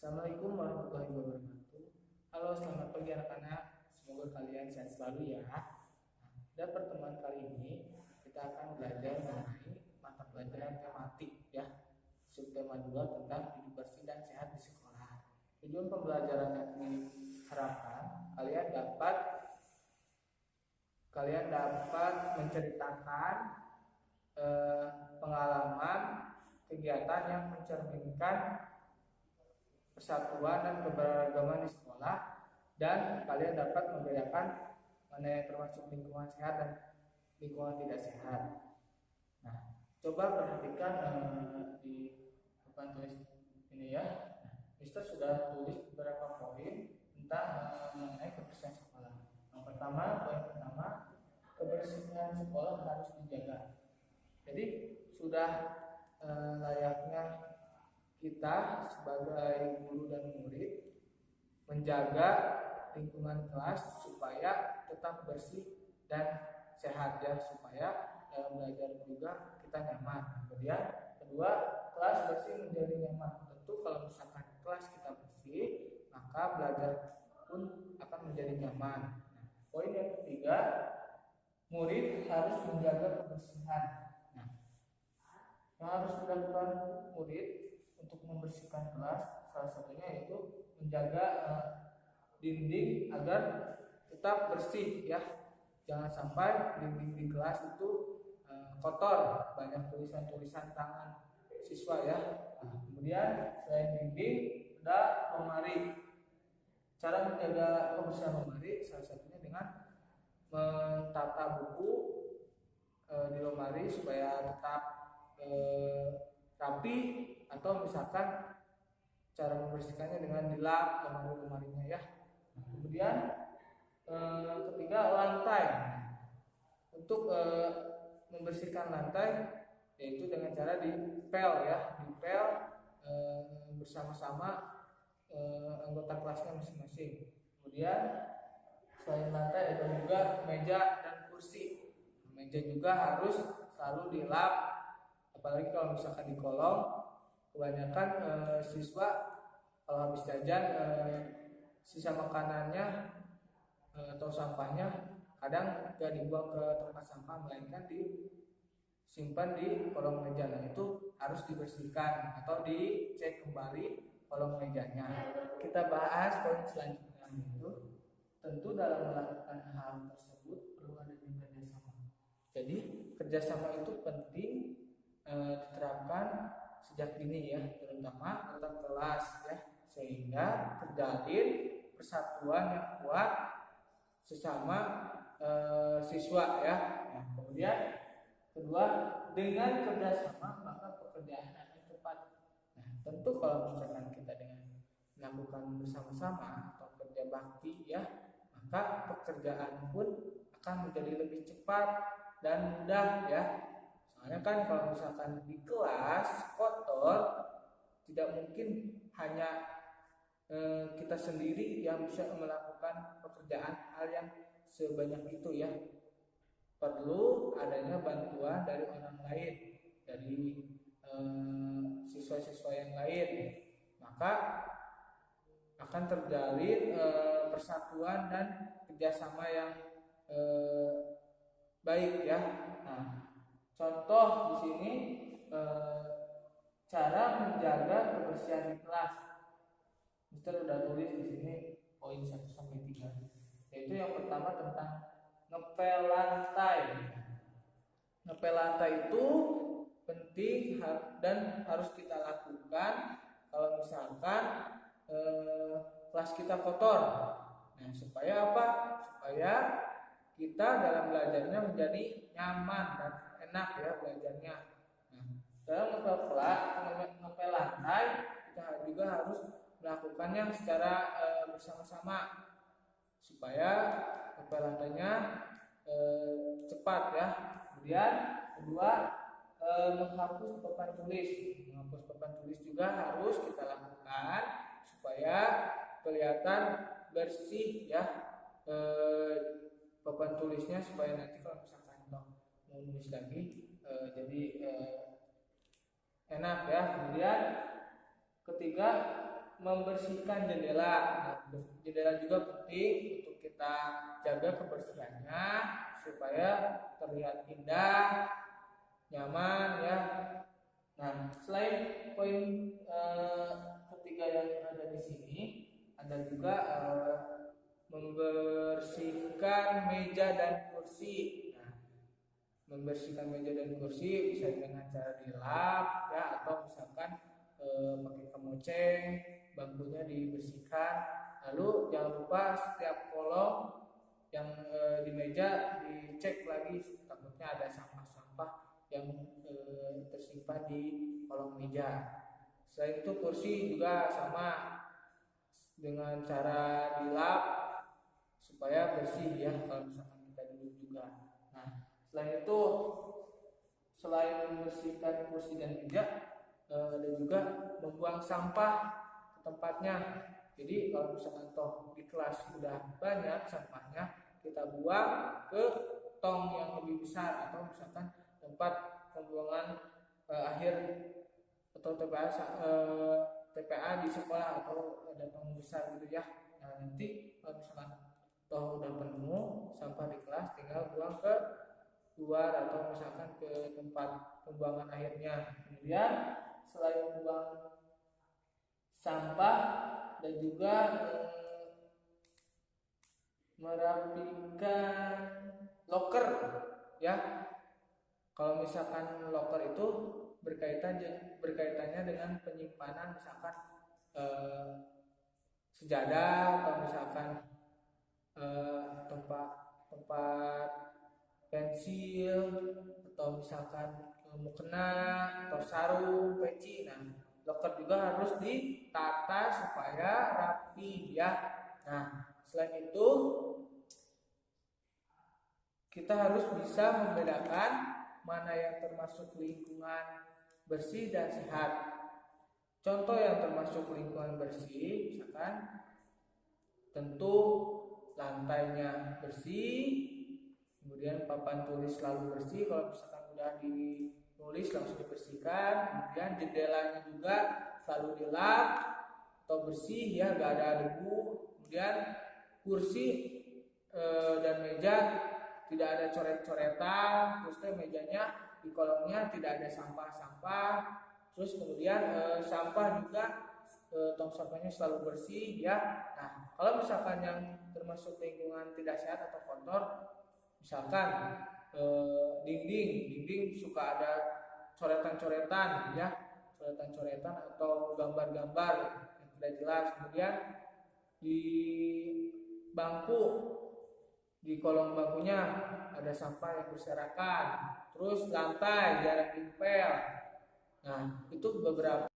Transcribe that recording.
Assalamualaikum warahmatullahi wabarakatuh. Halo, selamat pagi anak-anak. Semoga kalian sehat selalu ya. Pada pertemuan kali ini kita akan belajar mengenai mata pelajaran tematik ya. Subtema 2 tentang hidup bersih dan sehat di sekolah. Tujuan pembelajaran yang diharapkan kalian dapat menceritakan pengalaman kegiatan yang mencerminkan persatuan dan keberagaman di sekolah, dan kalian dapat membedakan mana yang termasuk lingkungan sehat dan lingkungan tidak sehat. Nah, coba perhatikan di papan tulis ini ya. Mister sudah tulis beberapa poin tentang mengenai kebersihan sekolah. Yang pertama, poin pertama, kebersihan sekolah harus dijaga. Jadi sudah layaknya kita sebagai guru dan murid menjaga lingkungan kelas supaya tetap bersih dan sehat ya, supaya dalam belajar juga kita nyaman. Kemudian kedua, kelas bersih menjadi nyaman. Tentu kalau misalkan kelas kita bersih, maka belajar pun akan menjadi nyaman. Nah, poin yang ketiga, murid harus menjaga kebersihan. Nah, yang harus dilakukan murid untuk membersihkan kelas salah satunya yaitu menjaga dinding agar tetap bersih ya. Jangan sampai dinding di kelas itu kotor, banyak tulisan-tulisan tangan siswa ya. Nah, kemudian selain dinding ada lemari. Cara menjaga kebersihan lemari salah satunya dengan mentata buku di lemari supaya tetap rapi, atau misalkan cara membersihkannya dengan dilap lemari-lemarinya ya. Kemudian ketiga, lantai. Untuk membersihkan lantai yaitu dengan cara dipel ya, dipel bersama-sama anggota kelasnya masing-masing. Kemudian selain lantai ada juga meja dan kursi. Meja juga harus selalu dilap, apalagi kalau misalkan di kolong. Kebanyakan siswa kalau habis jajan sisa makanannya atau sampahnya kadang gak dibuang ke tempat sampah, melainkan disimpan di kolong meja. Nah, itu harus dibersihkan atau dicek kembali kolong mejanya. Kita bahas poin selanjutnya, itu tentu dalam melakukan hal tersebut perlu adanya kerjasama. Jadi kerjasama itu penting diterapkan sejak dini ya, terutama antar kelas ya, sehingga terjalin persatuan yang kuat sesama siswa ya. Nah, kemudian kedua, dengan kerjasama maka pekerjaan akan cepat. Nah, tentu kalau misalkan kita dengan melakukan bersama-sama atau kerja bakti ya, maka pekerjaan pun akan menjadi lebih cepat dan mudah ya. Soalnya kan kalau misalkan di kelas kotor, tidak mungkin hanya kita sendiri yang bisa melakukan pekerjaan hal yang sebanyak itu ya. Perlu adanya bantuan dari orang lain, dari siswa-siswa yang lain. Maka akan terjalin persatuan dan kerjasama yang baik ya. Nah, contoh di sini cara menjaga kebersihan di kelas. Mister udah tulis di sini poin 1 sampai 3. Yaitu yang pertama tentang ngepel lantai. Ngepel lantai itu penting dan harus kita lakukan kalau misalkan kelas kita kotor. Nah, supaya apa? Supaya kita dalam belajarnya menjadi nyaman dan enak ya belajarnya. Nah, dalam ngepel lantai kita juga harus melakukannya secara bersama-sama supaya ngepel lantainya cepat ya. Kemudian kedua, menghapus papan tulis. Menghapus papan tulis juga harus kita lakukan supaya kelihatan bersih ya papan tulisnya, supaya nanti kalau misalkan mau nulis lagi jadi enak ya. Kemudian ketiga, membersihkan jendela. Nah, jendela juga penting untuk kita jaga kebersihannya supaya terlihat indah, nyaman ya. Nah, selain poin ketiga yang ada di sini, ada juga membersihkan meja dan kursi. Nah, membersihkan meja dan kursi bisa dengan cara dilap ya, atau misalkan pakai kemoceng, bangkunya dibersihkan. Lalu jangan lupa setiap kolom yang di meja dicek lagi, takutnya ada sampah-sampah yang tersimpan di kolom meja. Selain itu kursi juga sama, dengan cara dilap supaya bersih ya kalau misalkan kita duduk juga. Nah, selain itu, selain membersihkan kursi dan meja, ada juga membuang sampah ke tempatnya. Jadi kalau misalkan toh di kelas sudah banyak sampahnya, kita buang ke tong yang lebih besar, atau misalkan tempat pembuangan akhir atau TPA di sekolah, atau ada tong besar gitu ya. Nah, nanti kalau misalkan toh udah penuh sampah di kelas, tinggal buang ke luar atau misalkan ke tempat pembuangan akhirnya. Kemudian selain membuang sampah, dan juga merapikan loker ya. Kalau misalkan loker itu berkaitannya dengan penyimpanan misalkan sejadah, atau misalkan tempat pensil, atau misalkan mukena atau sarung, peci. Nah, loker juga harus ditata supaya rapi ya. Nah, selain itu kita harus bisa membedakan mana yang termasuk lingkungan bersih dan sehat. Contoh yang termasuk lingkungan bersih, misalkan tentu lantainya bersih, kemudian papan tulis selalu bersih, kalau misalkan udah ditulis langsung dibersihkan. Kemudian jendelanya juga selalu dilap atau bersih ya, gak ada debu. Kemudian kursi dan meja tidak ada coret-coretan, terus mejanya di kolongnya tidak ada sampah-sampah. Terus kemudian sampah juga tong sampahnya selalu bersih ya. Nah, kalau misalkan yang termasuk lingkungan tidak sehat atau kotor, misalkan dinding suka ada coretan-coretan ya, coretan-coretan atau gambar-gambar yang tidak jelas. Kemudian di bangku, di kolong bangkunya ada sampah yang berserakan. Terus lantai jarang dipel. Nah, itu beberapa